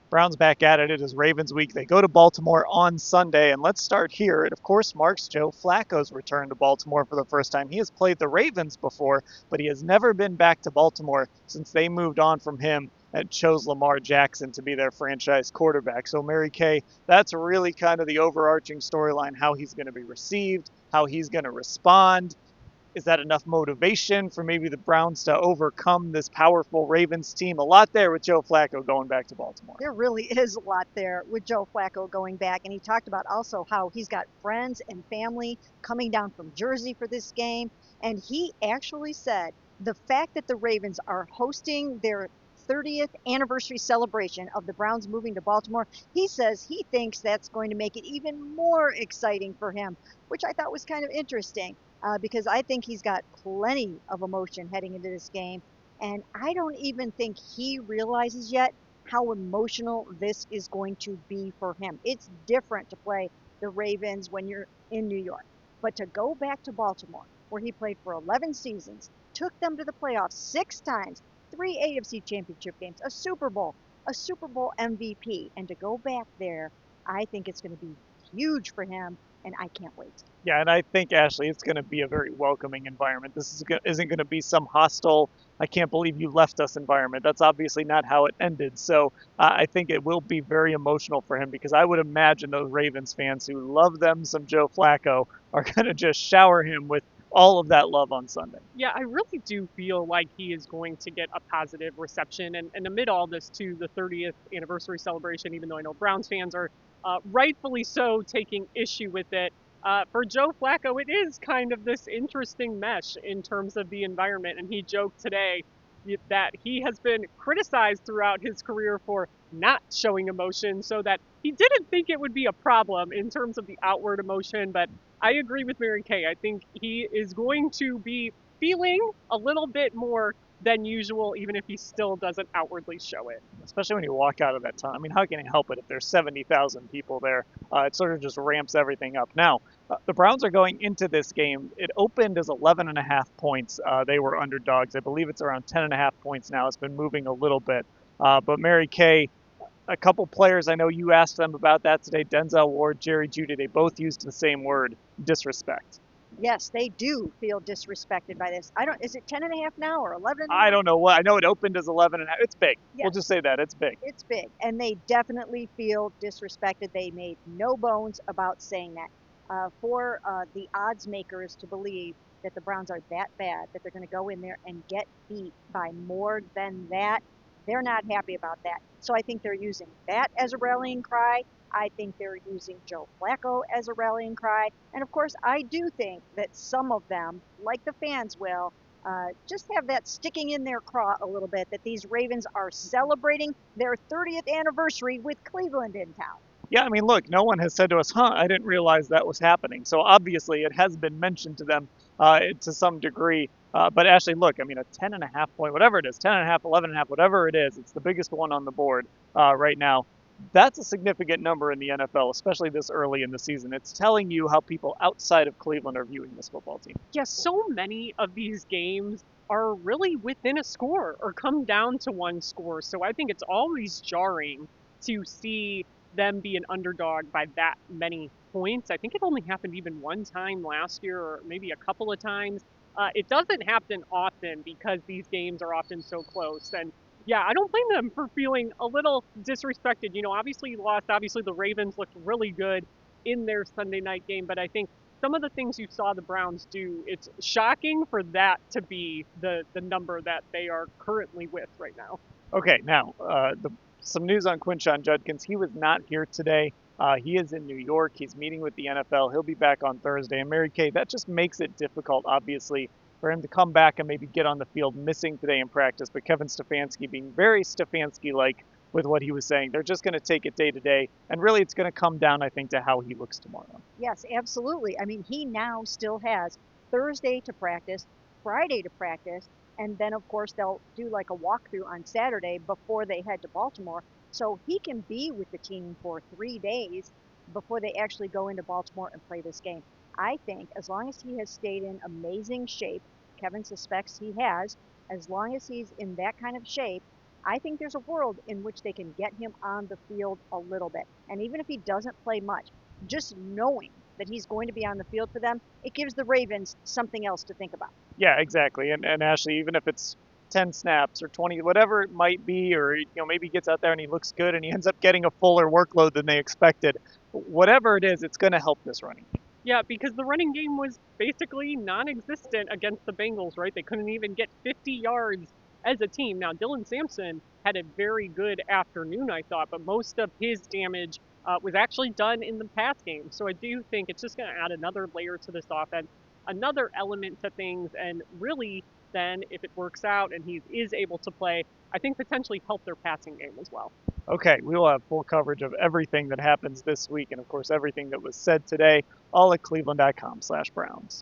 Browns back at it. It is Ravens week. They go to Baltimore on Sunday, and let's start here. It, of course, marks Joe Flacco's return to Baltimore for the first time. He has played the Ravens before, but he has never been back to Baltimore since they moved on from him and chose Lamar Jackson to be their franchise quarterback. So, Mary Kay, that's really kind of the overarching storyline, how he's going to be received, how he's going to respond. Is that enough motivation for maybe the Browns to overcome this powerful Ravens team? A lot there with Joe Flacco going back to Baltimore. There really is a lot there with Joe Flacco going back. And he talked about also how he's got friends and family coming down from Jersey for this game. And he actually said the fact that the Ravens are hosting their 30th anniversary celebration of the Browns moving to Baltimore, he says he thinks that's going to make it even more exciting for him, which I thought was kind of interesting because I think he's got plenty of emotion heading into this game. And I don't even think he realizes yet how emotional this is going to be for him. It's different to play the Ravens when you're in New York, but to go back to Baltimore, where he played for 11 seasons, took them to the playoffs 6 times, 3 AFC championship games, a Super Bowl MVP, and to go back there, I think it's going to be huge for him, and I can't wait. Yeah, and I think, Ashley, it's going to be a very welcoming environment. Isn't going to be some hostile, I can't believe you left us environment. That's obviously not how it ended. So I think it will be very emotional for him because I would imagine those Ravens fans who love them some Joe Flacco are going to just shower him with all of that love on Sunday. Yeah, I really do feel like he is going to get a positive reception. And amid all this, too, the 30th anniversary celebration, even though I know Browns fans are rightfully so taking issue with it, for Joe Flacco, it is kind of this interesting mesh in terms of the environment. And he joked today that he has been criticized throughout his career for not showing emotion, so that he didn't think it would be a problem in terms of the outward emotion. But I agree with Mary Kay. I think he is going to be feeling a little bit more than usual, even if he still doesn't outwardly show it. Especially when you walk out of that tunnel. I mean, how can you help it if there's 70,000 people there? It sort of just ramps everything up. Now, the Browns are going into this game. It opened as 11.5 points. They were underdogs. I believe it's around 10.5 points now. It's been moving a little bit. But Mary Kay, a couple players, I know you asked them about that today. Denzel Ward, Jerry Jeudy, they both used the same word, disrespect. Yes, they do feel disrespected by this. I don't, is it 10 and a half now or 11 and a I half? don't know what. I know it opened as 11.5. It's big. Yes. We'll just say that. It's big. It's big, and they definitely feel disrespected. They made no bones about saying that. For the odds makers to believe that the Browns are that bad, that they're going to go in there and get beat by more than that, they're not happy about that. So I think they're using that as a rallying cry. I think they're using Joe Flacco as a rallying cry. And of course, I do think that some of them, like the fans will, just have that sticking in their craw a little bit that these Ravens are celebrating their 30th anniversary with Cleveland in town. Yeah, I mean, look, no one has said to us, I didn't realize that was happening. So obviously it has been mentioned to them to some degree. But Ashley, look, I mean, a 10.5 point, whatever it is, 10.5, 11.5, whatever it is, it's the biggest one on the board right now. That's a significant number in the NFL, especially this early in the season. It's telling you how people outside of Cleveland are viewing this football team. Yeah, so many of these games are really within a score or come down to one score. So I think it's always jarring to see them be an underdog by that many points. I think it only happened even one time last year, or maybe a couple of times. It doesn't happen often because these games are often so close. And yeah, I don't blame them for feeling a little disrespected. You know, obviously you lost. Obviously the Ravens looked really good in their Sunday night game, but I think some of the things you saw the Browns do, it's shocking for that to be the number that they are currently with right now. Okay, now some news on Quinshon Judkins. He was not here today. He is in New York. He's meeting with the NFL. He'll be back on Thursday. And Mary Kay, that just makes it difficult, obviously, for him to come back and maybe get on the field missing today in practice. But Kevin Stefanski being very Stefanski-like with what he was saying. They're just going to take it day to day. And really, it's going to come down, I think, to how he looks tomorrow. Yes, absolutely. I mean, he now still has Thursday to practice, Friday to practice, and then, of course, they'll do like a walkthrough on Saturday before they head to Baltimore. So he can be with the team for 3 days before they actually go into Baltimore and play this game. I think as long as he has stayed in amazing shape, Kevin suspects he has, as long as he's in that kind of shape, I think there's a world in which they can get him on the field a little bit. And even if he doesn't play much, just knowing that he's going to be on the field for them, it gives the Ravens something else to think about. Yeah, exactly. And Ashley, even if it's 10 snaps or 20, whatever it might be, or maybe he gets out there and he looks good and he ends up getting a fuller workload than they expected, whatever it is, it's going to help this running game. Yeah, because the running game was basically non-existent against the Bengals, right? They couldn't even get 50 yards as a team. Now, Dylan Sampson had a very good afternoon, I thought, but most of his damage was actually done in the pass game. So I do think it's just going to add another layer to this offense, another element to things, and really, then if it works out and he is able to play, I think potentially help their passing game as well. Okay, we will have full coverage of everything that happens this week and, of course, everything that was said today, all at cleveland.com/Browns.